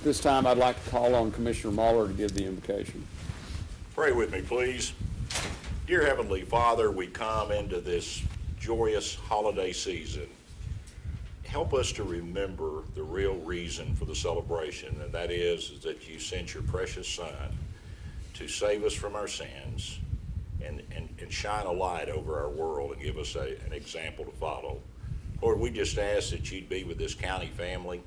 This time, I'd like to call on Commissioner Muller to give the invocation. Pray with me, please. Dear Heavenly Father, we come into this joyous holiday season. Help us to remember the real reason for the celebration, and that is that you sent your precious Son to save us from our sins and shine a light over our world and give us an example to follow. Lord, we just ask that you'd be with this county family.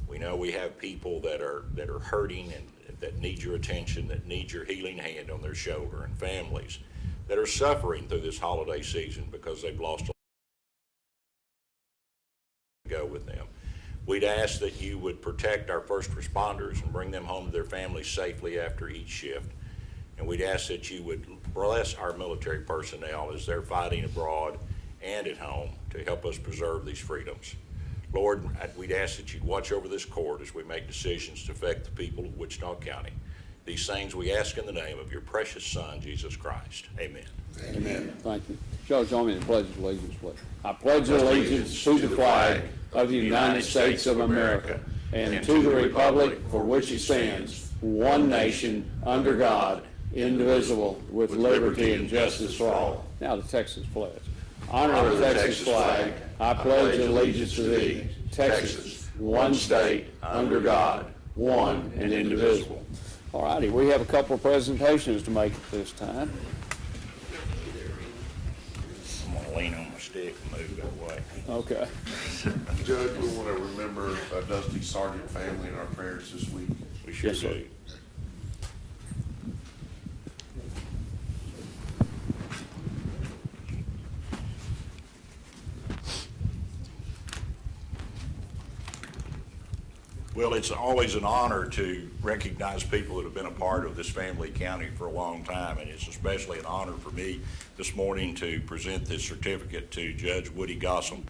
We know we have people that are hurting and that need your attention, that need your healing hand on their shoulder, and families that are suffering through this holiday season because they've lost a go with them. We'd ask that you would protect our first responders and bring them home to their families safely after each shift. And we'd ask that you would bless our military personnel as they're fighting abroad and at home to help us preserve these freedoms. Lord, we'd ask that you'd watch over this court as we make decisions to affect the people of Wichita County. These things we ask in the name of your precious Son, Jesus Christ. Amen. Amen. Thank you. Judge, join me in the Pledge of Allegiance, please. I pledge allegiance to the flag of the United States of America and to the republic for which it stands, one nation, under God, indivisible, with liberty and justice for all. Now the Texas pledge. Honor the Texas flag. I pledge allegiance to thee, Texas, one state, under God, one and indivisible. All righty, we have a couple of presentations to make at this time. I'm going to lean on my stick and move that way. Okay. Judge, we want to remember Dusty Sargent family in our prayers this week. We sure Yes, sir. do. Well, it's always an honor to recognize people that have been a part of this family county for a long time, and it's especially an honor for me this morning to present this certificate to Judge Woody Gossam.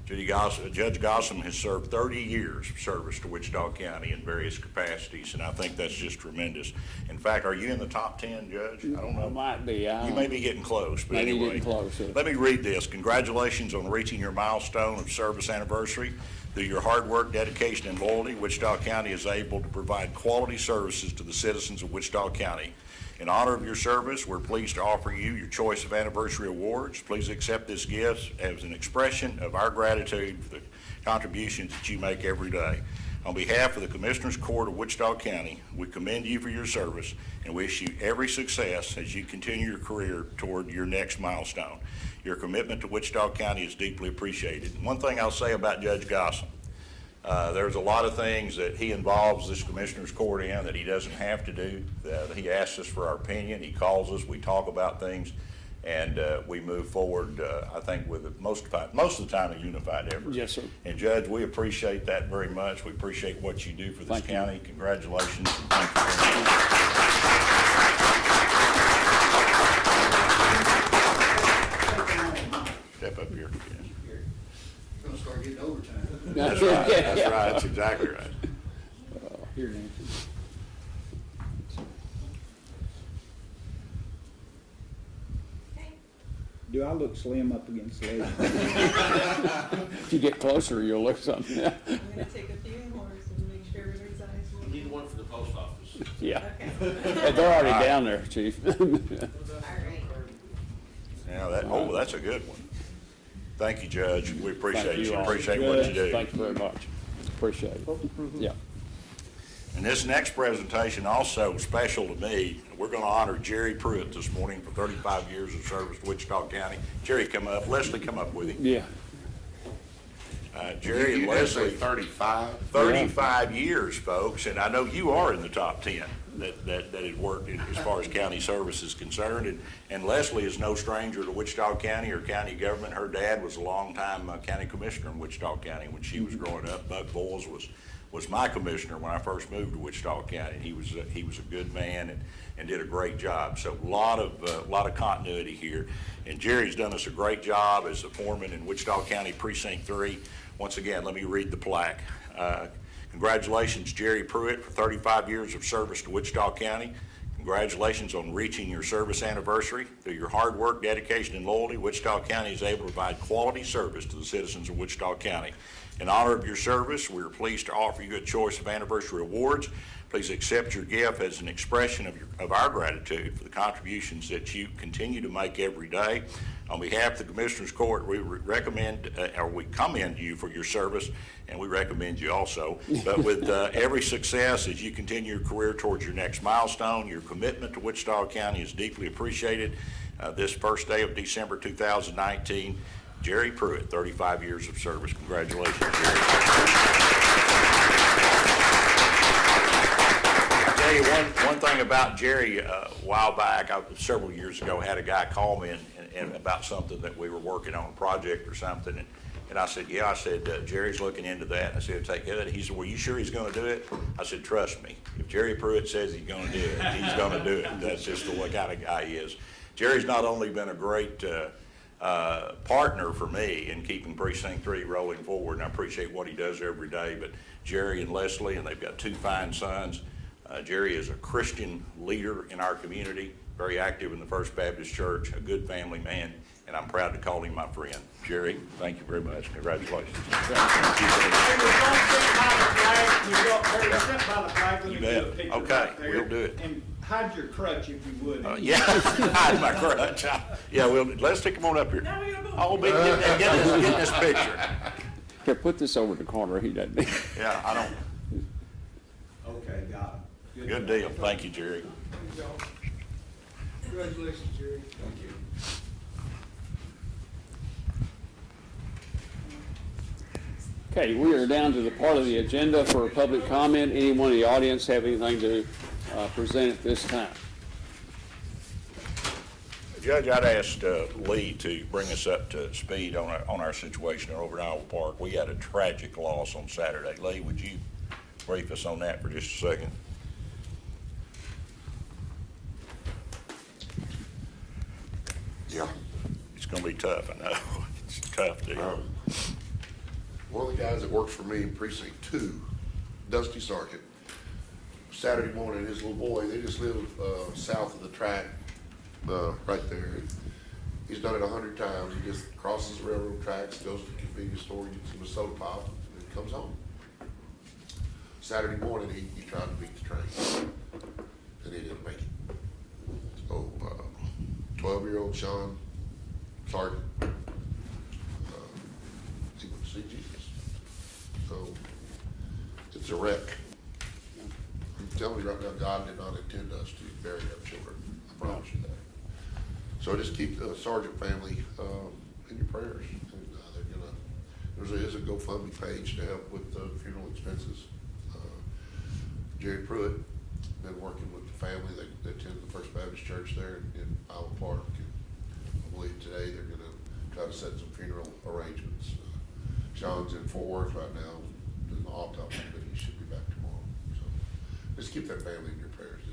Judge Gossam has served 30 years of service to Wichita County in various capacities, and I think that's just tremendous. In fact, are you in the top 10, Judge? I don't know. I might be. You may be getting close, but Maybe anyway. getting close, yeah. Let me read this. Congratulations on reaching your milestone of service anniversary. Through your hard work, dedication, and loyalty, Wichita County is able to provide quality services to the citizens of Wichita County. In honor of your service, we're pleased to offer you your choice of anniversary awards. Please accept this gift as an expression of our gratitude for the contributions that you make every day. On behalf of the Commissioners Court of Wichita County, we commend you for your service and wish you every success as you continue your career toward your next milestone. Your commitment to Wichita County is deeply appreciated. One thing I'll say about Judge Gossam, there's a lot of things that he involves this Commissioners Court in that he doesn't have to do. He asks us for our opinion, he calls us, we talk about things, and we move forward, I think, with most of the time a unified effort. Yes, sir. And Judge, we appreciate that very much. We appreciate what you do for this Thank you. county. Congratulations, and thank you very much. Step up here. You're gonna start getting overtime. That's right, that's right, that's exactly right. Here, Nancy. Do I look slim up against the lady? If you get closer, you'll look something. I'm gonna take a few more and make sure everybody's eyes will. Need one for the post office. Yeah. Okay. They're already down there, Chief. All right. Yeah, that's a good one. Thank you, Judge. We appreciate Thank you, all. appreciate what you do. Thank you very much. Appreciate it. Yeah. And this next presentation also special to me. We're going to honor Jerry Pruitt this morning for 35 years of service to Wichita County. Jerry, come up. Leslie, come up with him. Yeah. Jerry and You did say Leslie, 35? 35 years, folks, and I know you are in the top 10 that has worked as far as county service is concerned. And Leslie is no stranger to Wichita County or county government. Her dad was a longtime county commissioner in Wichita County when she was growing up. Buck Boyles was my commissioner when I first moved to Wichita County. He was a good man and did a great job. So a lot of continuity here. And Jerry's done us a great job as the foreman in Wichita County Precinct 3. Once again, let me read the plaque. Congratulations, Jerry Pruitt, for 35 years of service to Wichita County. Congratulations on reaching your service anniversary. Through your hard work, dedication, and loyalty, Wichita County is able to provide quality service to the citizens of Wichita County. In honor of your service, we are pleased to offer you a choice of anniversary awards. Please accept your gift as an expression of our gratitude for the contributions that you continue to make every day. On behalf of the Commissioners Court, we we commend you for your service, and we recommend you also. But with every success as you continue your career towards your next milestone, your commitment to Wichita County is deeply appreciated. This first day of December 2019, Jerry Pruitt, 35 years of service. Congratulations, Jerry. I'll tell you one thing about Jerry. A while back, several years ago, had a guy call me and about something that we were working on, a project or something, and I said, yeah, I said, Jerry's looking into that. And I said, take it. He said, well, you sure he's going to do it? I said, trust me. If Jerry Pruitt says he's going to do it, he's going to do it. That's just the kind of guy he is. Jerry's not only been a great partner for me in keeping Precinct 3 rolling forward, and I appreciate what he does every day, but Jerry and Leslie, and they've got two fine sons. Jerry is a Christian leader in our community, very active in the First Baptist Church, a good family man, and I'm proud to call him my friend. Jerry, thank you very much. Congratulations. You bet. Okay, we'll do it. And hide your crutch if you would. Yeah, hide my crutch. Yeah, let's take him on up here. Oh, get this picture. Here, put this over the corner. He doesn't need. Yeah, I don't. Okay, got it. Good deal. Thank you, Jerry. Congratulations, Jerry. Thank you. Okay, we are down to the part of the agenda for public comment. Anyone in the audience have anything to present at this time? Judge, I'd asked Lee to bring us up to speed on our situation over at Iowa Park. We had a tragic loss on Saturday. Lee, would you brief us on that for just a second? Yeah. It's going to be tough, I know. It's a tough deal. One of the guys that works for me in Precinct 2, Dusty Sargent, Saturday morning, his little boy, they just live south of the track, right there. He's done it 100 times. He just crosses the railroad tracks, goes to the convenience store, gets him a soda pop, and then comes home. Saturday morning, he tried to beat the train, and he didn't make it. So, 12-year-old Sean Sargent, he went to see Jesus. So, it's a wreck. I'm telling you right now, God did not intend us to bury our children. I promise you that. So just keep the Sargent family in your prayers. And there is a GoFundMe page to help with the funeral expenses. Jerry Pruitt been working with the family that attends the First Baptist Church there in Iowa Park. And I believe today they're going to try to set some funeral arrangements. Sean's in Fort Worth right now doing the autopsy, but he should be back tomorrow. So just keep that family in your prayers.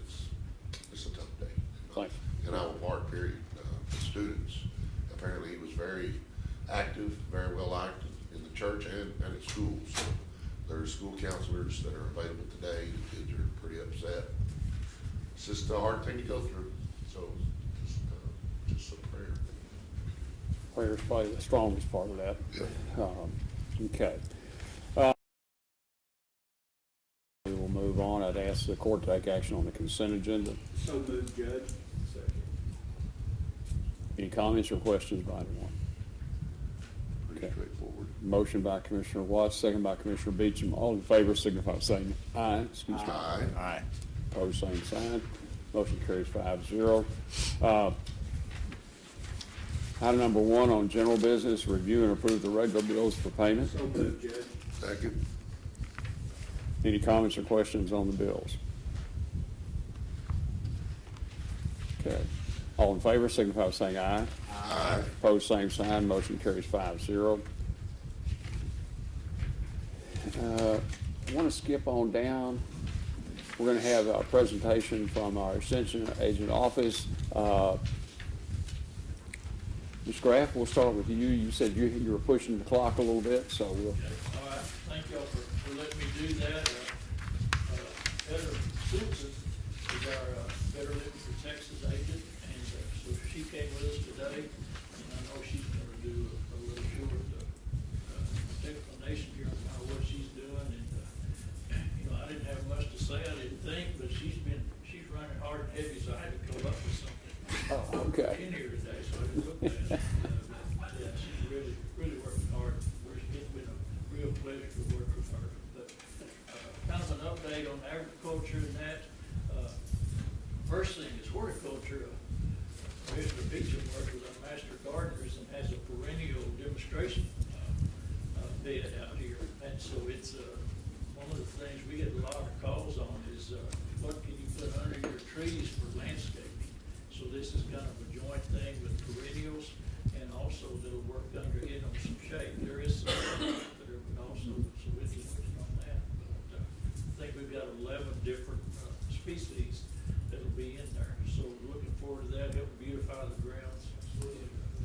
It's a tough day. Thanks. In Iowa Park, period. Students, apparently he was very active, very well active in the church and at school. So there are school counselors that are available today. The kids are pretty upset. It's just a hard thing to go through. So just a prayer. Prayer is probably the strongest part of that. Yeah. Okay. We will move on. I'd ask the court to take action on the consent agenda. So moved, Judge. Second. Any comments or questions by anyone? Pretty Okay. straightforward. Motion by Commissioner Watts, second by Commissioner Beecham. All in favor signify by saying aye. Excuse me. Aye. Aye. Opposed, same sign. Motion carries 5-0. Item number 1 on general business, review and approve the regular bills for payment. So moved, Judge. Second. Any comments or questions on the bills? Okay. All in favor signify by saying aye. Aye. Opposed, same sign. Motion carries 5-0. I want to skip on down. We're going to have a presentation from our extension agent office. Ms. Graff, we'll start with you. You said you were pushing the clock a little bit, so we'll. All right, thank y'all for letting me do that. Heather Susan is our Better Living for Texas agent, and so she came with us today, and I know she's going to do a little short explanation here on say I didn't think, but she's running hard and heavy, so I had to come up with something. Oh, okay. In here today, so I didn't look at it. Yeah, she's really, really working hard. It's been a real pleasure to work with her. But, kind of an update on agriculture and that. First thing is horticulture. Mr. Beecham works with our master gardeners and has a perennial demonstration bed out here. And so it's, one of the things we get a lot of calls on is, what can you put under your trees for landscaping? So this is kind of a joint thing with perennials, and also they'll work under, some shade. There is some, but also, so we're working on that. But, I think we've got 11 different, species that'll be in there. So we're looking forward to that, help beautify the grounds.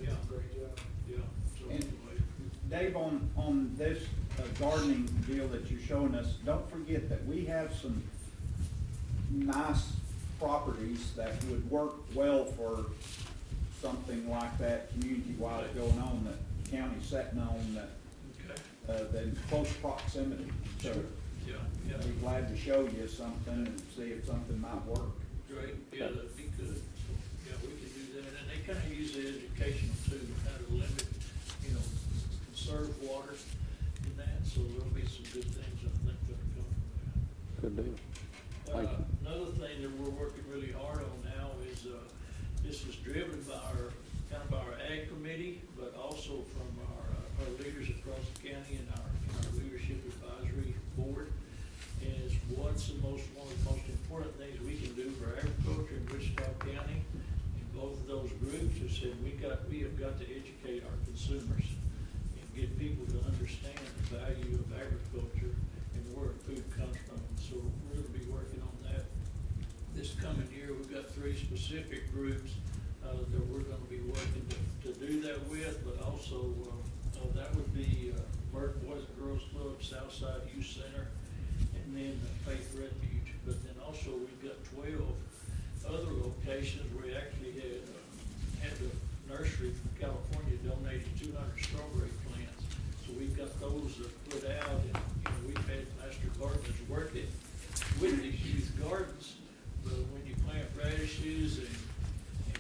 Yeah, Great job. yeah. So And anyway, Dave, on this gardening deal that you're showing us, don't forget that we have some nice properties that would work well for something like that community-wise going on, that the county's setting on, okay, that in close proximity. So yeah, yeah. I'd be glad to show you something and see if something might work. Great, yeah, that'd be good. So, yeah, we could do that, and they kind of use the educational too, to kind of limit, conserve water in that, so there'll be some good things, I think, that'll come from Good deal. that. Thank you. Another thing that we're working really hard on now is, this is driven by our ag committee, but also from our leaders across the county and our leadership advisory board. Is one of the most important things we can do for agriculture in Wichita County. And both of those groups have said we have got to educate our consumers and get people to understand the value of agriculture and where food comes from. So we're going to be working on that this coming year. We've got 3 specific groups that we're going to be working to do that with, but also that would be Burton Boys and Girls Club, Southside Youth Center, and then Faith Refuge. But then also we've got 12 other locations where we actually had the nursery from California donated 200 strawberry plants. So we've got those put out, and we've had master gardeners working with these youth gardens. But when you plant radishes and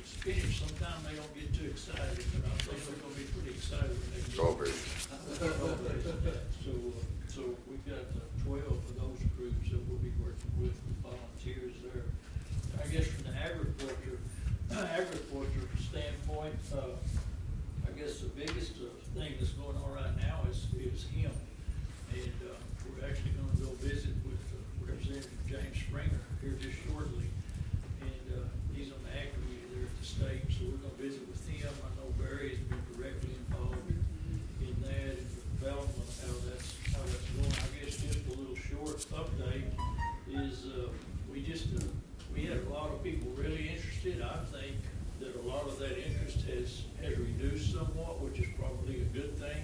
spinach, sometimes they don't get too excited, but I think they're gonna be pretty excited when they get. Strawberry. So we've got 12 of those groups that we'll be working with volunteers there. I guess from the agriculture standpoint, I guess the biggest thing that's going on right now is hemp. And we're actually gonna go visit with Representative James Springer here just shortly. And he's on the ag committee there at the state, so we're gonna visit with him. I know Barry has been directly involved in that and the development of how that's going. I guess just a little short update is, we had a lot of people really interested. I think that a lot of that interest has reduced somewhat, which is probably a good thing.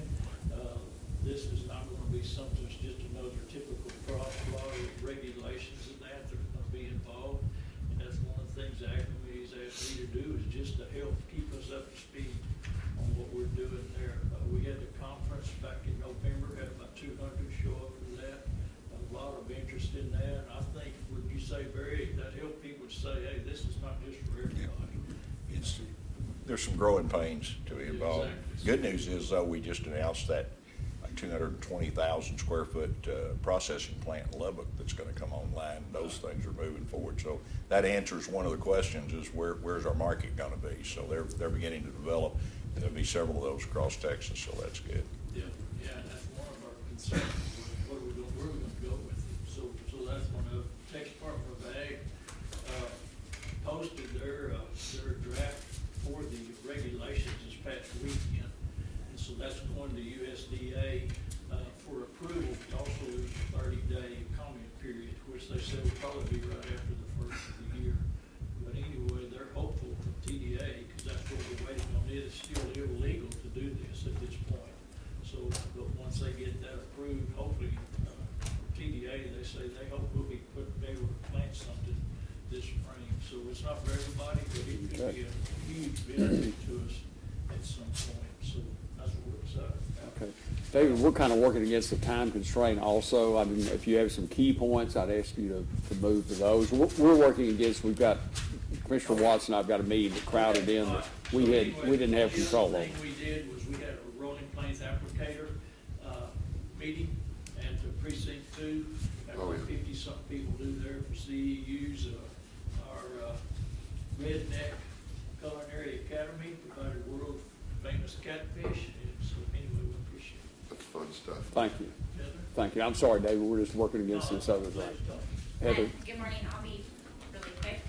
This is not gonna be something that's just another typical cross, a lot of regulations and that are gonna be involved. And that's one of the things the ag committees asked me to do, is just to help keep us up to speed on what we're doing there. We had the conference back in November, had about 200 show up for that. A lot of interest in that. And I think, would you say, Barry, that helped people to say, hey, this is not just for everybody. There's some growing pains to be involved. Exactly. Good news is, though, we just announced that 220,000 square foot processing plant in Lubbock that's going to come online. Those things are moving forward. So that answers one of the questions, is where's our market going to be? So they're beginning to develop, and there'll be several of those across Texas, so that's good. Yeah, and that's one of our concerns, is where we're going to go with it. So that's one of, Texas Department of Ag posted their draft for the regulations this past weekend. And so that's going to USDA for approval. Also, there's a 30-day comment period, which they said will probably be right after the first of the year. But anyway, they're hopeful from TDA, because that's what we're waiting on. It is still illegal to do this at this point. So, but once they get that approved, hopefully, TDA, they say they hope we'll be able to plant something this spring. So it's not for everybody, but it could be a huge benefit to us at some point. So that's what we're excited about. Okay. David, we're kind of working against the time constraint also. I mean, if you have some key points, I'd ask you to move to those. We're working against, we've got, Commissioner Watson and I've got a meeting that crowded in that we didn't have control The over. thing we did was we had a Rolling Plains applicator, meeting at the precinct 2. Had Oh, yeah. 50-something people do there for CEUs. Our Redneck Culinary Academy provided world famous catfish. And so anyway, we appreciate it. That's fun stuff. Thank you. Heather? Thank you. I'm sorry, David, we're just working against this other thing. Heather? Good morning, I'll be really quick.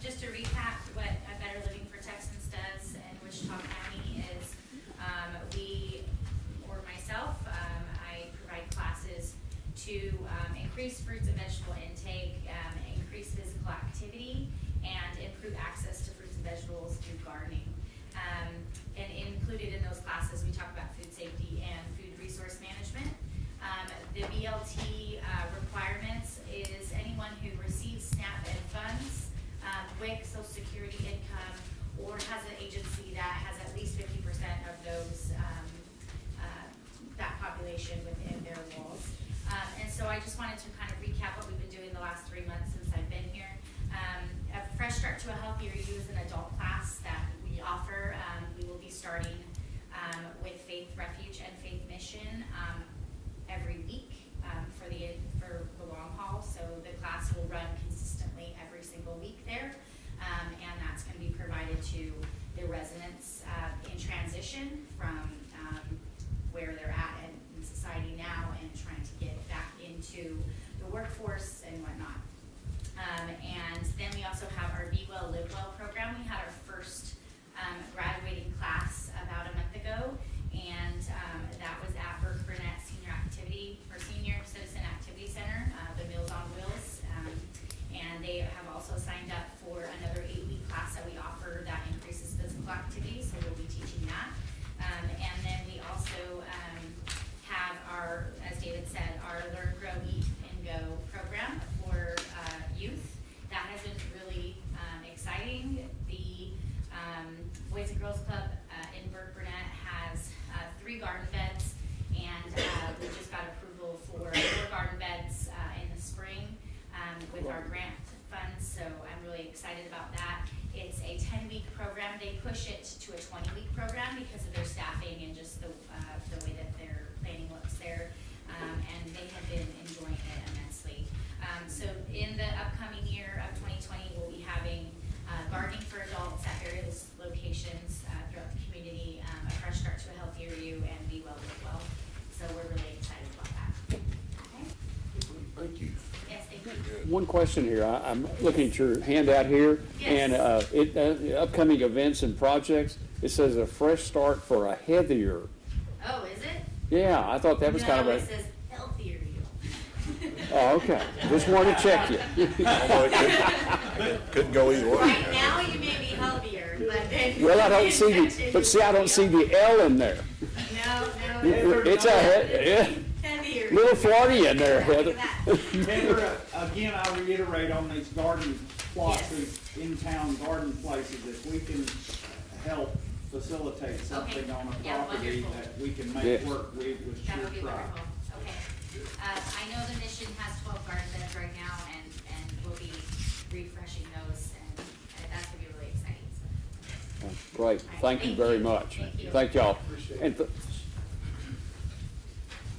Just to recap what a Better Living for Texans does in Wichita County is, or myself, I provide classes to increase fruits and vegetable intake, increase physical activity, and improve access to fruits and vegetables through gardening. And included in those classes, we talk about food safety and food resource management. The BLT requirements is anyone who receives SNAP Ed funds, WIC, Social Security income, or has an agency that has at least 50% of those, that population within their walls. And so I just wanted to kind of recap what we've been doing the last 3 months since I've been here. A Fresh Start to a Healthier You is an adult class that we offer. We will be starting with Faith Refuge and Faith Mission every week for the long haul. So the class will run consistently every single week there, and that's going to be provided to the residents in transition from where they're at in society now and trying to get back into the workforce and whatnot. And then we also have our Be Well, Live Well program. We had our first graduating class about a month ago, and that was at Burke Burnett Senior Citizen Activity Center, the Meals on Wheels. And they have also signed up for another 8-week class that we offer that increases physical activity, so we'll be teaching that. And then we also have our, as David said, our Learn, Grow, Eat, and Go program for youth. That has been really exciting. The Boys and Girls Club in Burke Burnett has 3 garden beds, and we just got approval for 4 garden beds in the spring with our grant funds, so I'm really excited about that. It's a 10-week program. They push it to a 20-week program because of their staffing and just the way that their planning looks there, and they have been enjoying it immensely. So in the upcoming year of 2020, we'll be having gardening for adults at various locations throughout the community, a Fresh Start to a Healthier You, and Be Well, Live Well. So we're really excited about that. Okay? Thank you. Yes, thank you. One question here. I'm looking at your handout here, Yes. and upcoming events and projects, it says a fresh start for a healthier. Oh, is it? Yeah, I thought that was kind of No, a, it says Healthier You. oh, okay. Just wanted to check you. Although it couldn't go either way. Right now, you may be healthier, but then. Well, I don't see I don't see the L in there. No, no. It's a Heavier. little Floridian there, Heather. Look at that. Heather, again, I reiterate on these garden plots, Yes. these in-town garden places, if we can help facilitate something on a Yeah, property wonderful. that we can Yes. make work, we would That sure would be try. wonderful. Okay. I know the mission has 12 garden beds right now, and we'll be refreshing those, and that's gonna be really exciting. So. Great. Thank you very much. Thank you. Thank y'all. And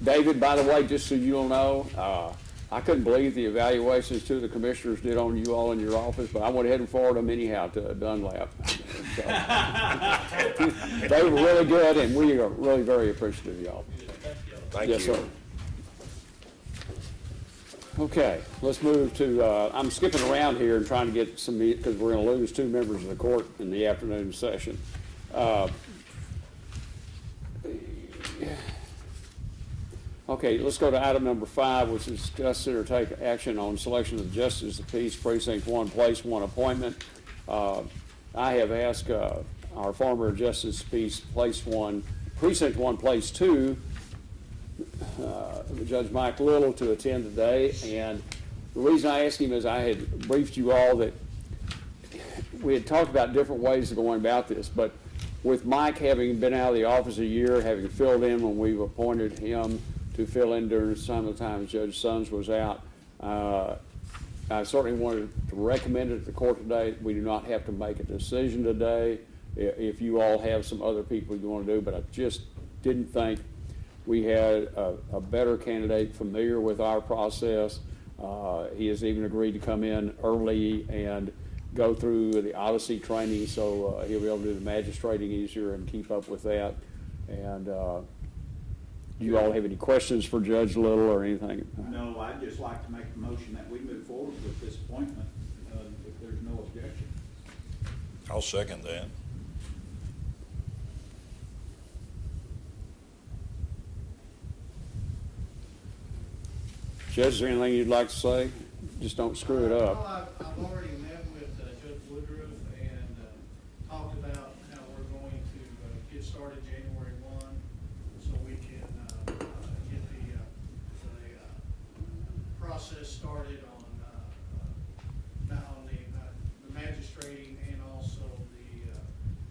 David, by the way, just so you'll know, I couldn't believe the evaluations two of the commissioners did on you all in your office, but I went ahead and forwarded them anyhow to Dunlap. So, they were really good, and we are really very appreciative of y'all. Thank you. Yes, sir. Okay, let's move to, I'm skipping around here and trying to get some, because we're going to lose 2 members of the court in the afternoon session. Okay, let's go to item number 5, which is discuss or take action on selection of Justice of the Peace Precinct 1, Place 1 appointment. I have asked our former Justice of the Peace Place 1, Precinct 1, Place 2, Judge Mike Little, to attend today, and the reason I asked him is I had briefed you all that we had talked about different ways of going about this, but with Mike having been out of the office a year, having filled in when we've appointed him to fill in during some of the times Judge Sons was out, I certainly wanted to recommend it to the court today. We do not have to make a decision today if you all have some other people you want to do, but I just didn't think we had a better candidate familiar with our process. He has even agreed to come in early and go through the Odyssey training, so he'll be able to do the magistrating easier and keep up with that. And you all have any questions for Judge Little or anything? No, I'd just like to make a motion that we move forward with this appointment, if there's no objection. I'll second that. Judge, is there anything you'd like to say? Just don't screw it up. Well, I've already met with Judge Woodruff and talked about how we're going to get started January 1, so we can get the process started on the magistrating and also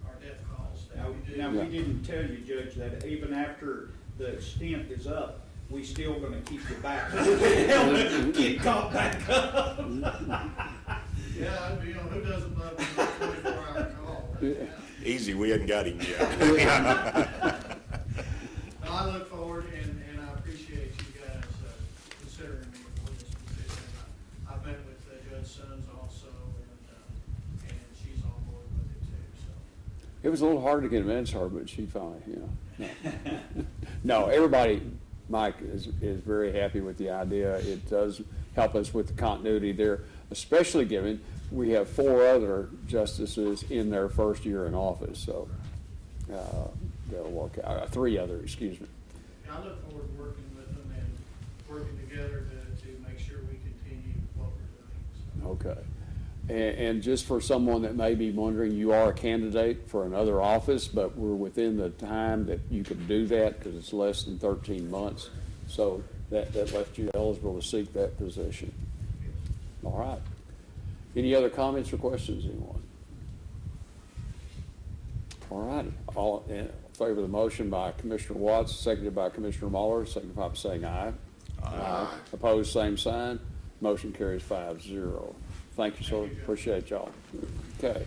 our death calls that we do. Now, we didn't tell you, Judge, that even after the stint is up, we still gonna keep you back. Get caught back up. Yeah, who doesn't love a 24-hour call? Right? Easy, we hadn't got him yet. No, I look forward and I appreciate you guys considering me for this position. I've met with Judge Sons also, and she's on board with it too, so. It was a little hard to get convince her, but she finally, No, no, everybody, Mike is very happy with the idea. It does help us with the continuity there, especially given we have 4 other justices in their first year in office, so that'll work out. 3 other, excuse me. I look forward to working with them and working together to make sure we continue what we're doing. So. Okay. And just for someone that may be wondering, you are a candidate for another office, but we're within the time that you can do that because it's less than 13 months. So that left you eligible to seek that position. All right. Any other comments or questions, anyone? All righty. All in favor of the motion by Commissioner Watts, seconded by Commissioner Muller, signify by saying aye. Aye. Opposed, same sign. Motion carries 5-0. Thank you, sir. Appreciate y'all. Okay.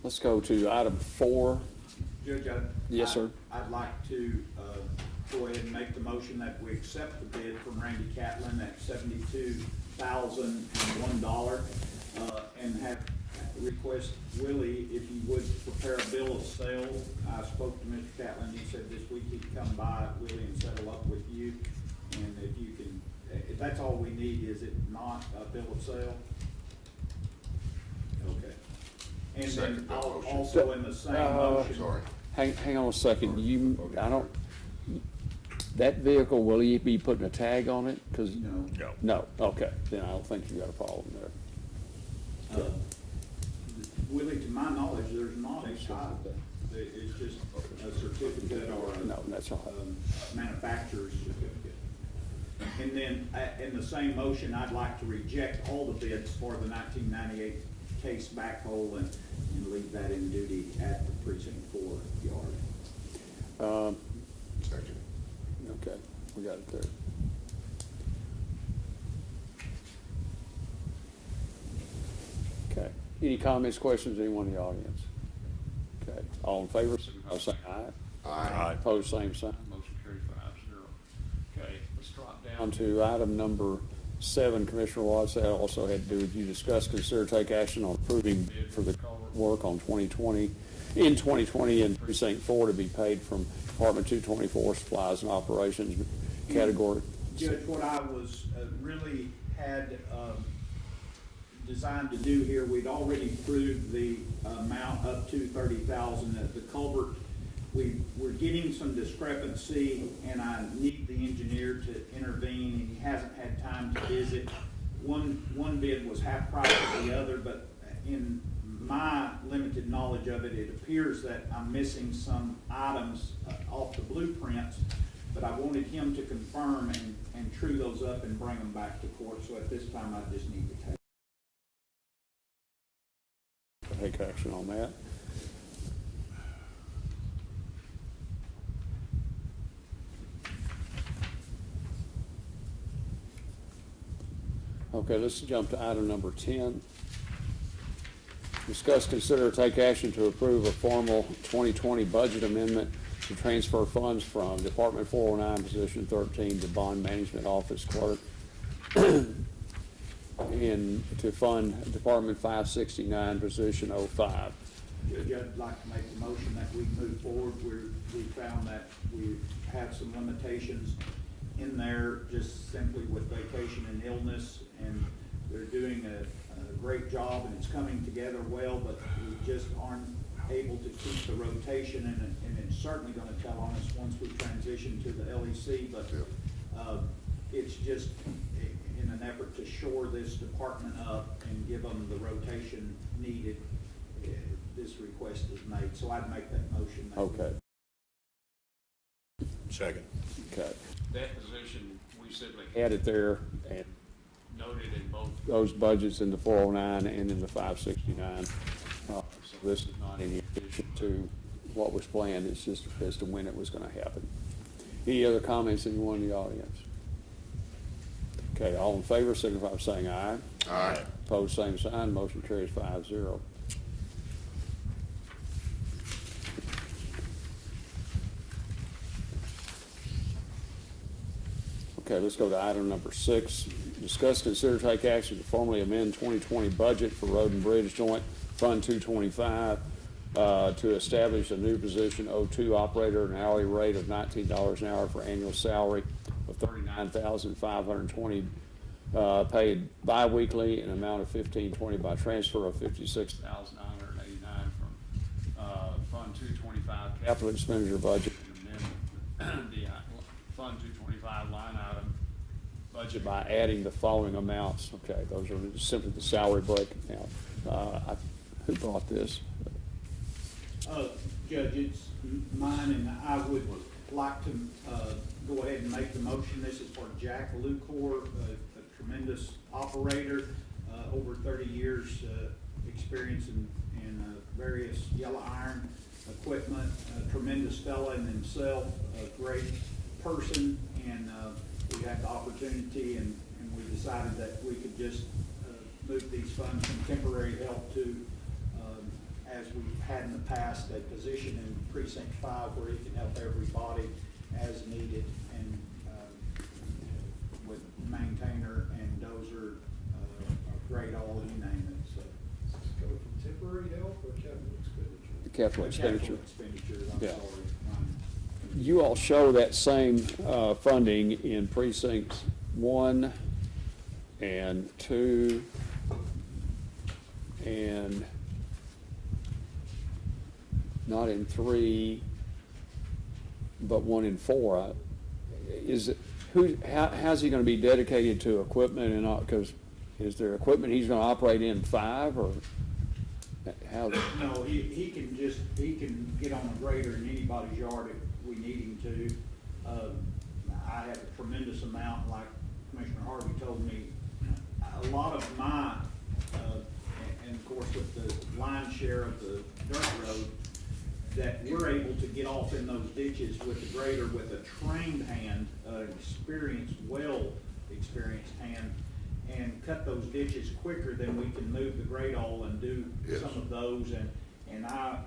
Let's go to item 4. Judge, Yes, sir. I'd like to go ahead and make the motion that we accept the bid from Randy Catlin at $72,001, and have request Willie, if he would prepare a bill of sale. I spoke to Mr. Catlin, he said this week he'd come by, Willie, and settle up with you. And if you can, if that's all we need, is it not a bill of sale? Okay. And then Second I'll motion. also in the same motion. Sorry. Hang on a second. That vehicle, will you be putting a tag on it? 'Cause No. No. No, okay. Then I don't think you got a problem there. Willie, to my knowledge, there's not a title. It's just a certificate or a No, that's all right. manufacturer's certificate. And then, in the same motion, I'd like to reject all the bids for the 1998 case backhoe and leave that in duty at the precinct 4 yard. Second. Okay, we got it there. Okay. Any comments, questions, anyone in the audience? Okay. All in favor, signify by saying aye. Aye. Opposed, same sign. Motion carries 5-0. Okay, let's drop down to item number 7. Commissioner Watts, that also had to do with you discuss, consider, take action on approving bid for the culvert work on 2020 in precinct 4 to be paid from Department 224 supplies and operations category. Judge, what I was really had designed to do here, we'd already approved the amount up to $30,000 at the culvert. We're getting some discrepancy, and I need the engineer to intervene, and he hasn't had time to visit. One bid was half price of the other, but in my limited knowledge of it, it appears that I'm missing some items off the blueprints. but I wanted him to confirm and true those up and bring them back to court, so at this time, I just need to take. Take action on that. Okay, let's jump to item number 10. Discuss, consider, take action to approve a formal 2020 budget amendment to transfer funds from Department 409, position 13, to Bond Management Office Clerk, and to fund Department 569, position 05. Judge, I'd like to make the motion that we move forward. We found that we have some limitations in there just simply with vacation and illness, and they're doing a great job and it's coming together well, but we just aren't able to keep the rotation, and it's certainly going to tell on us once we transition to the LEC, but it's just in an effort to shore this department up and give them the rotation needed. This request is made, so I'd make that motion. Okay. Second. Okay. That position, we simply had it there and noted in both those budgets, in the 409 and in the 569. So this is not in addition to what was planned. It's just as to when it was going to happen. Any other comments, anyone in the audience? Okay, all in favor, signify by saying aye. Aye. Opposed, same sign. Motion carries 5-0. Okay, let's go to item number 6. Discuss, consider, take action to formally amend 2020 budget for Road and Bridge Joint Fund 225 to establish a new position, O2 operator, an hourly rate of $19 an hour for annual salary of $39,520 paid bi-weekly, an amount of $1,520 by transfer of $56,989 from Fund 225 capital expenditure budget, and amend the Fund 225 line item budget by adding the following amounts. Okay, those are simply the salary break. Now, who brought this? Judge, it's mine, and I would like to go ahead and make the motion. This is for Jack Lucor, a tremendous operator, over 30 years experience in various yellow iron equipment, a tremendous fella in himself, a great person, and we had the opportunity and we decided that we could just move these funds from temporary help to, as we've had in the past, a position in Precinct 5 where he can help everybody as needed, and with maintainer and dozer, great all, you name it. So Go from temporary help or capital expenditure? The capital expenditure. Capital expenditures, I'm Yeah. sorry. You all show that same funding in precincts 1 and 2 and not in 3, but 1 and 4. Is it how's he going to be dedicated to equipment and not? Because is there equipment he's going to operate in 5 or how? No, he can get on a grader in anybody's yard if we need him to. I have a tremendous amount, like Commissioner Harvey told me, a lot of my, and of course with the line share of the dirt road, that we're able to get off in those ditches with the grader with a trained hand, well-experienced hand, and cut those ditches quicker than we can move the grade all and do Yes. some of those. And I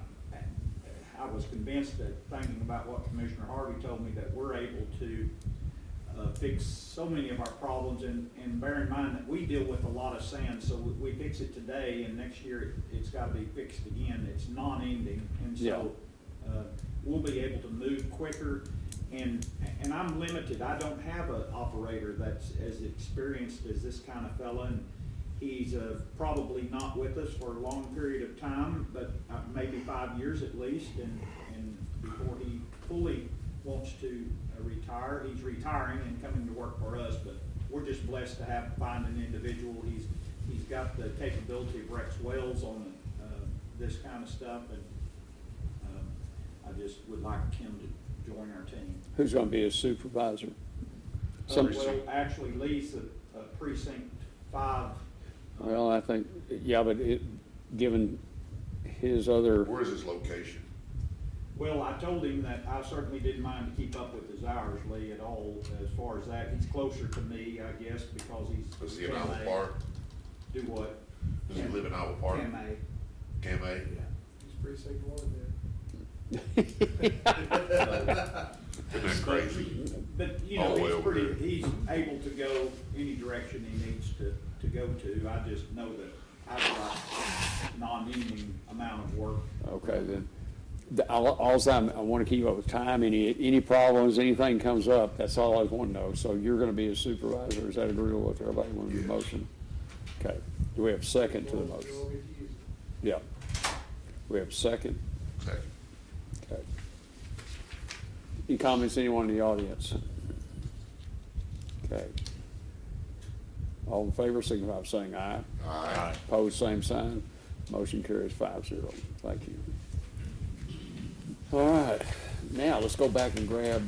was convinced that, thinking about what Commissioner Harvey told me, that we're able to fix so many of our problems, and bear in mind that we deal with a lot of sand, so we fix it today and next year it's got to be fixed again. It's non-ending, and so we'll be able to move quicker. And I'm limited. I don't have an operator that's as experienced as this kind of fella, and he's probably not with us for a long period of time, but maybe 5 years at least, and before he fully wants to retire. He's retiring and coming to work for us, but we're just blessed to find an individual. He's got the capability of Rex Wells on this kind of stuff, and I just would like him to join our team. Who's gonna be his supervisor? Some, Well, actually, Lee's a precinct 5. well, I think, yeah, but given his other, Where's his location? Well, I told him that I certainly didn't mind to keep up with his hours, Lee, at all, as far as that. He's closer to me, I guess, because he's. Is he in Iowa 10A. Park? Do what? Does he live in Iowa Park? 10A. Cam A? He's precinct 1 then. Isn't that crazy? But, you All know, the way he's over pretty, there. he's able to go any direction he needs to go to. I just know that I've got non-union amount of work. okay, then. I wanna keep up with time, any problems, anything comes up, that's all I want to know. So you're gonna be a supervisor, is that agreeable with everybody, want to do Yes. the motion? Okay, do we have a second to the You motion? want me to use it? Yeah. We have a second, Second. okay. Any comments, anyone in the audience? Okay. All in favor, signify by saying aye. Aye. Opposed, same sign. Motion carries 5-0. Thank you. All right, now let's go back and grab,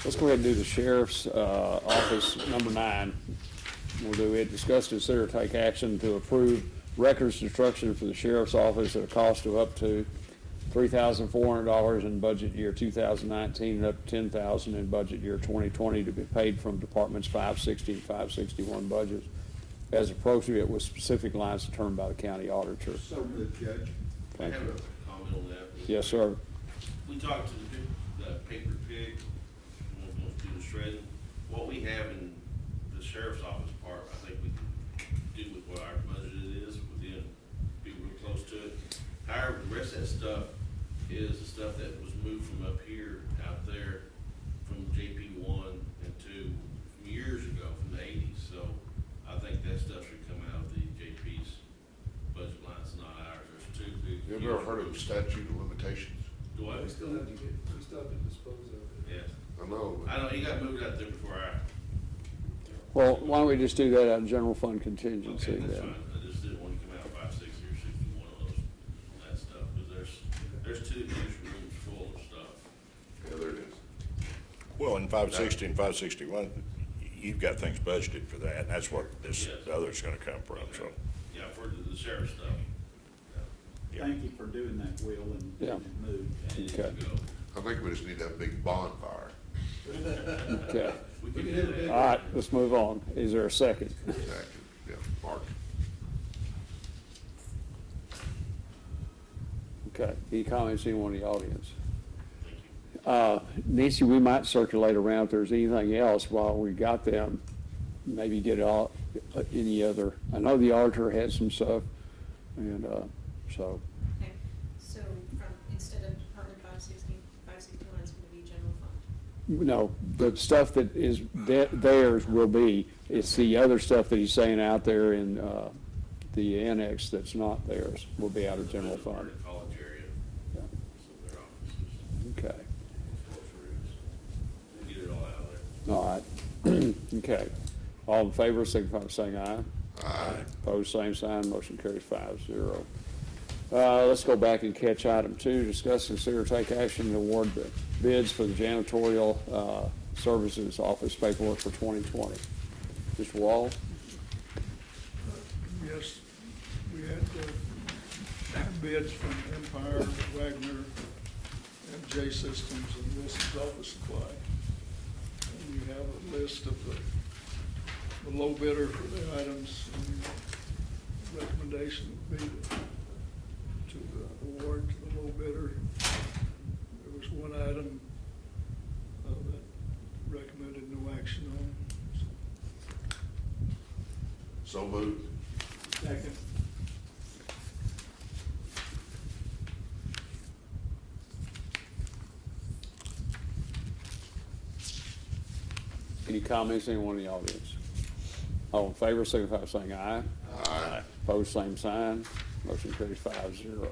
let's go ahead and do the sheriff's office, number 9. We'll do it, discuss, consider, take action to approve records destruction for the sheriff's office at a cost of up to $3,400 in budget year 2019 and up to $10,000 in budget year 2020 to be paid from departments 560 and 561 budgets as appropriate with specific lines determined by the county auditor. So good, Judge. I Thank have you. a comment on that. Yes, sir. We talked to the paper pig, we'll do the shredding. What we have in the sheriff's office part, I think we can do with what our budget is, within, be real close to it. However, the rest of that stuff is the stuff that was moved from up here, out there, from JP 1 and 2, from years ago, from the 80s. So I think that stuff should come out of the JP's budget line, it's not ours. There's 2 big. You ever heard of statute of limitations? Do I? We still have to dispose of it. Yes. I know. I know, he got moved out there before I. Well, why don't we just do that out of general fund contingency Okay, that's then? fine. I just didn't want to come out 560 or 61 of those, on that stuff, because there's 2 huge rooms full of stuff. Yeah, there it is. Well, in 560 and 561, you've got things budgeted for that, and that's what this Yes. other's gonna come from, so. Yeah, for the sheriff's stuff. Yeah. Thank you for doing that, Will, and Yeah. getting it moved. And it Okay. needs to go. I think we just need to have a big bonfire. Okay. We can do that. All right, let's move on. Is there a second? Exactly. Yeah, Mark. Okay. Any comments, anyone in the audience? Thank you. Nancy, we might circulate around if there's anything else while we got them. Maybe get all, any other, I know the auditor had some stuff, and, so, Okay, so from, instead of Department 560, 561, it's gonna be general fund. no, the stuff that is theirs will be, it's the other stuff that he's saying out there in, the annex that's not theirs will be out of general Part fund. of the college area, Yeah. so their offices, Okay, we'll get it all out of there. all right. Okay. All in favor, signify by saying aye. Aye. Opposed, same sign, motion carries 5-0. Let's go back and catch item 2, discuss, consider, take action to award the bids for the janitorial services office paperwork for 2020. Mr. Wall? Yes, we had bids from Empire, Wagner, and J Systems, and Wilson's Office Supply. And you have a list of the low bidder for the items, and recommendation would be to award to the low bidder. There was one item that recommended no action on. So moved. Second. Any comments, anyone in the audience? All in favor, signify by saying aye. Aye. Opposed, same sign, motion carries 5-0.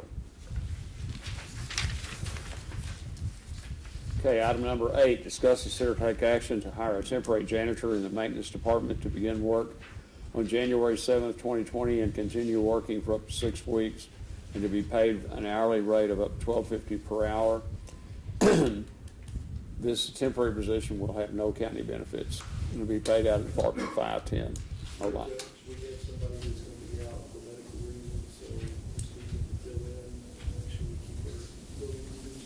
Okay, item number 8, discuss, consider, take action to hire a temporary janitor in the maintenance department to begin work on January 7th, 2020, and continue working for up to 6 weeks and to be paid an hourly rate of up to $12.50 per hour. This temporary position will have no county benefits. It'll be paid out of Department 510. Hold on. We have somebody that's gonna be out for medical reasons, so we just need to fill in, make sure we keep our buildings in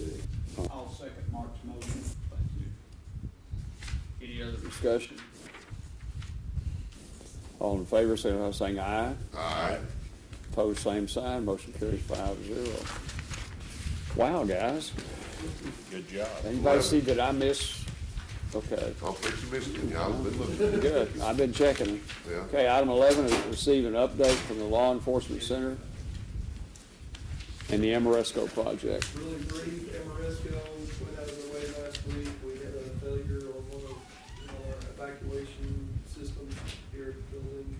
check. I'll second Mark's motion. Any other discussion? All in favor, say by saying aye. Aye. Opposed, same sign. Motion carries 5-0. Wow, guys. Good job. Anybody see that I miss? Okay, I don't think you missed it. Yeah, I've been looking. good. I've been checking them. Yeah. Okay, item 11 is receive an update from the Law Enforcement Center and the Amoresco project. Really brief, Amoresco went out of their way last week. We had a failure on one of our evacuation systems here at the building.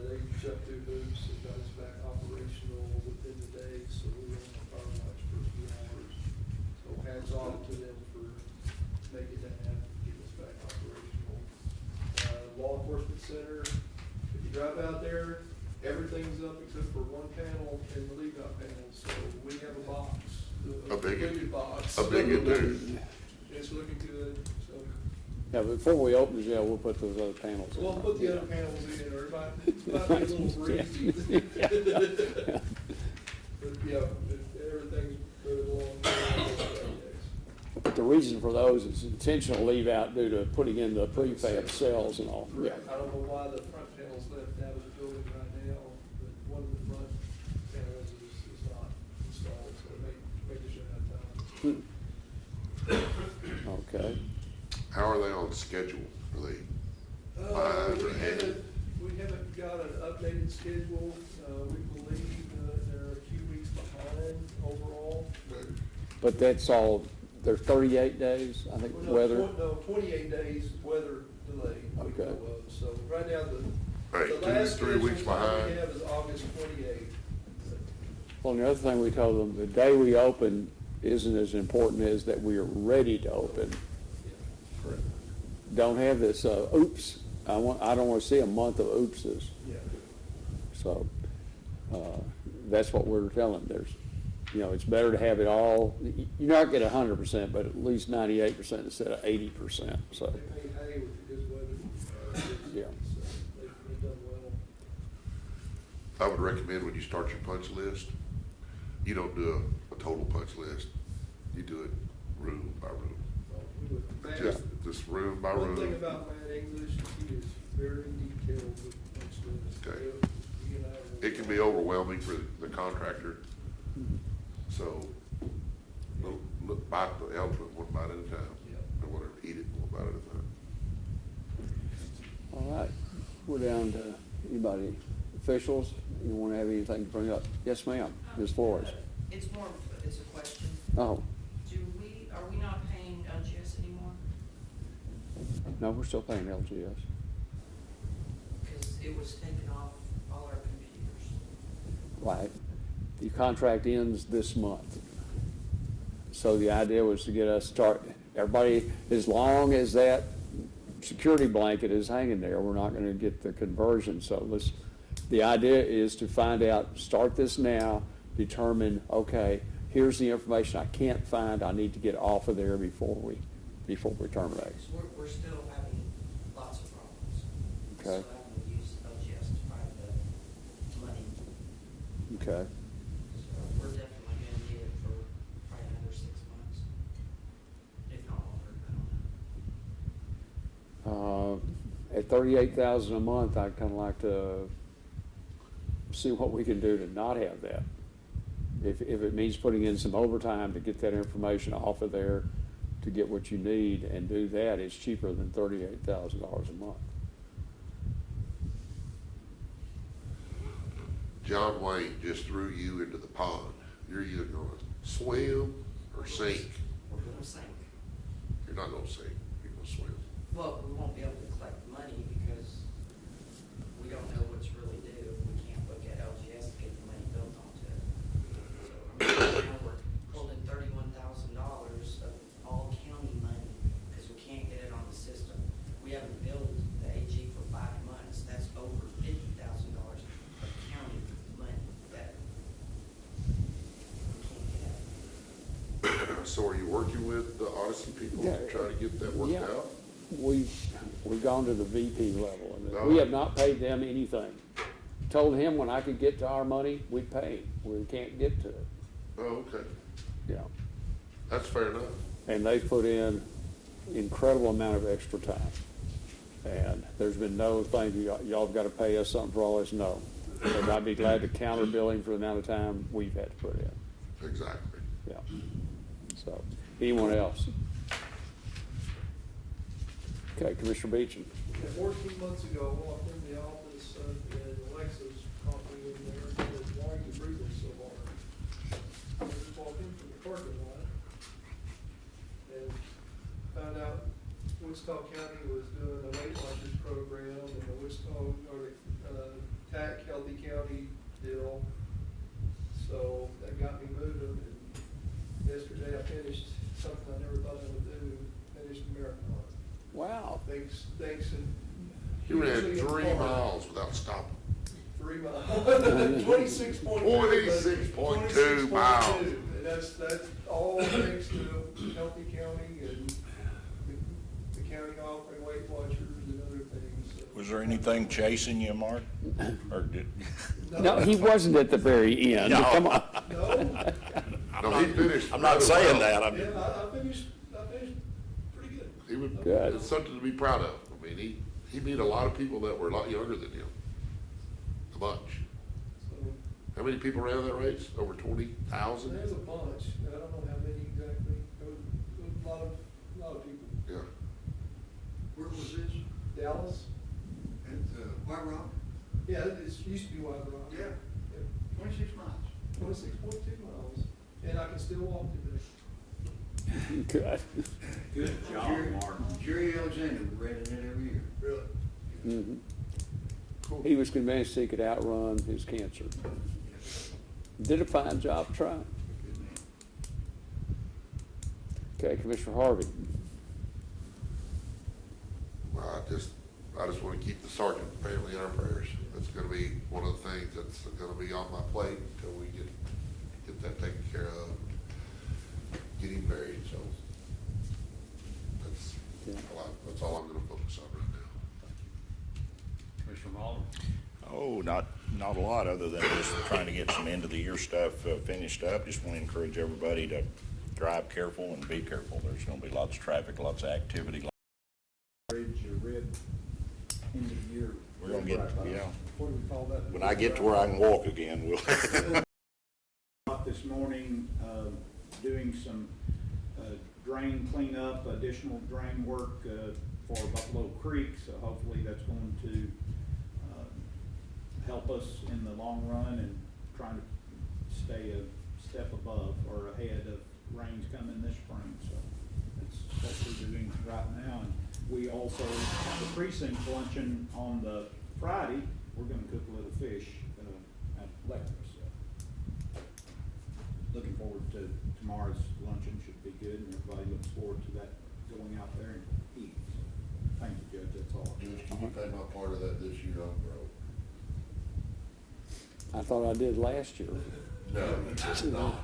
They jumped through hoops and got us back operational within the day, so we were on the fire watch for a few hours. So hats off to them for making that happen, getting us back operational. Law Enforcement Center, if you drive out there, everything's up except for one panel in the leave-out panel, so we have a box. A big one? completed box. A big one too. It's looking good, so, Yeah, before we open the jail, we'll put those other panels in. we'll put the other panels in, or it might be a little breezy. But yeah, everything's moving along. But the reason for those is intentional leave out due to putting in the prefab cells and all. Yeah. I don't know why the front panel's left out of the building right now, but one of the front panels is not installed, so make it shut out time. Okay. How are they on schedule? Are they behind or ahead? We haven't got an updated schedule. We believe they're a few weeks behind overall. But that's all, there's 38 days, I think, Well, no, weather. No, 28 days weather delay. we Okay. know of. So right now, Right, the 2 to last 3 weeks schedule time we behind. have is August 28th. Well, and the other thing we told them, the day we open isn't as important as that we are ready to open. Don't have this, oops, I don't want to see a month of oopses. Yeah. So, that's what we're telling them. It's better to have it all, you're not get 100%, but at least 98% instead of 80%, so, They made hay with the good weather. Yeah. So they've done well. I would recommend when you start your punch list, you don't do a total punch list. You do it room by room. We would- Matt, Just room by one thing room. about Matt English is he is very detailed with punch lists. Okay. He and I will- It can be overwhelming for the contractor. So, bite the elephant one bite at a time, Yeah. or whatever, eat it one bite at a time. all right. We're down to anybody, officials, you want to have anything to bring up? Yes, ma'am, Ms. Flores. It's more, it's a question. Oh, Are we not paying LGS anymore? no, we're still paying LGS. Because it was taken off all our computers. Right. The contract ends this month. So the idea was to get us everybody, as long as that security blanket is hanging there, we're not gonna get the conversion. So the idea is to find out, start this now, determine, okay, here's the information I can't find, I need to get off of there before we terminate. So we're still having lots of problems. Okay. So having to use LGS to find the money. Okay. So we're definitely gonna need it for probably another 6 months. If not longer, I don't know. At $38,000 a month, I'd kind of like to see what we can do to not have that. If it means putting in some overtime to get that information off of there, to get what you need and do that, it's cheaper than $38,000 a month. John Wayne just threw you into the pond. You're either gonna swim or sink. We're gonna sink. You're not gonna sink, you're gonna swim. Well, we won't be able to collect the money because we don't know what's really due. We can't look at LGS to get the money built onto it. So, right now we're holding $31,000 of all county money because we can't get it on the system. We haven't billed the AG for 5 months. That's over $50,000 of county money that so are you working with the Odyssey people Yeah. to try to get that worked Yeah. out? We've gone to the VP level, and No. we have not paid them anything. Told him when I could get to our money, we'd pay him. We can't get to it, Oh, okay, yeah. that's fair enough. And they put in incredible amount of extra time. And there's been no thing, y'all have got to pay us something for all this, no. But I'd be glad to counter billing for the amount of time we've had to put in, Exactly. yeah. So, anyone else? Okay, Commissioner Beecham. Yeah, 14 months ago, I walked in the office, and Alexa's coffee in there, and said, "Why are you breathing so hard?" I just walked in from the parking lot, and found out Wichita County was doing a Weight Watchers program, and the Wichita, or the TAC Healthy County deal. So that got me moving, and yesterday I finished something I never thought I would do, finished a marathon. Wow. Thanks, and. You ran usually in 3 Florida, miles without stopping. 3 miles. 26.2. 26.2 miles. And that's all thanks to Healthy County and the county offering Weight Watchers and other things. So- Was there anything chasing you, Mark? Or did? No, he wasn't at the very end, No. come on. No, No, he finished. I'm not saying that, yeah, I'm, I finished pretty good. He was, Good. it's something to be proud of. I mean, he beat a lot of people that were a lot younger than him. A bunch. So How many people ran that race? Over 20,000? there's a bunch, and I don't know how many exactly. There was a lot of people. Yeah. Where was this? Dallas? At White Rock? Yeah, it used to be White Rock. Yeah. 26 miles. 26.2 miles, and I can still walk today. Good. Good job, Martin. Jerry Alexander ran it every year. Really? Mhm. Cool. He was convinced he could outrun his cancer. Did a fine job trying. Good man. Okay, Commissioner Harvey. Well, I just want to keep the Sargent family in our prayers. That's going to be one of the things that's going to be on my plate until we get that taken care of, get him buried. So that's all I'm going to focus on right now. Commissioner Muller? oh, not a lot, other than just trying to get some end of the year stuff finished up. Just want to encourage everybody to drive careful and be careful. There's going to be lots of traffic, lots of activity. Bridge, your red end of year. We're gonna get, yeah. What do we call that? When I get to where I can walk again, we'll. This morning, doing some drain cleanup, additional drain work for Buffalo Creek, so hopefully that's going to help us in the long run and trying to stay a step above or ahead of rains coming this spring. So that's what we're doing right now. And we also, the precinct luncheon on the Friday, we're gonna cook a little fish at Electra. So looking forward to tomorrow's luncheon, should be good, and everybody looks forward to that, going out there and eating. So thank you, Judge, that's all. Can you pay my part of that this year, bro? I thought I did last year. No, you did not.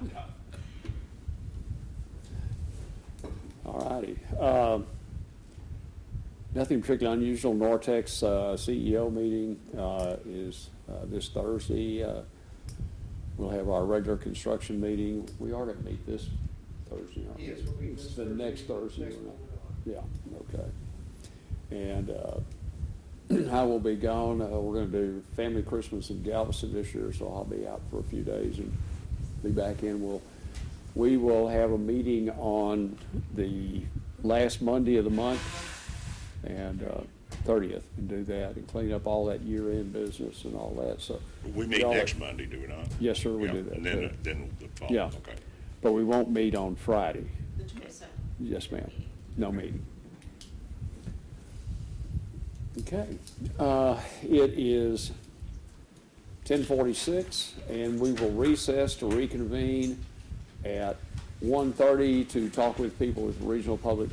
All righty. Nothing particularly unusual. Nortex CEO meeting is this Thursday. We'll have our regular construction meeting. We are going to meet this Thursday, aren't we? Yes, we'll meet It's this the Thursday. next Thursday. Next or not? one. Yeah, okay. And I will be gone. We're going to do family Christmas in Galveston this year, so I'll be out for a few days and be back in. We will have a meeting on the last Monday of the month and 30th, and do that and clean up all that year-end business and all that. So We meet y'all- next Monday, do we not? Yes, sir, we Yeah, do that. And too. then the following, Yeah. okay. But we won't meet on Friday. The 27th. Yes, ma'am. No meeting. Okay. It is 10:46, and we will recess to reconvene at 1:30 to talk with people with regional public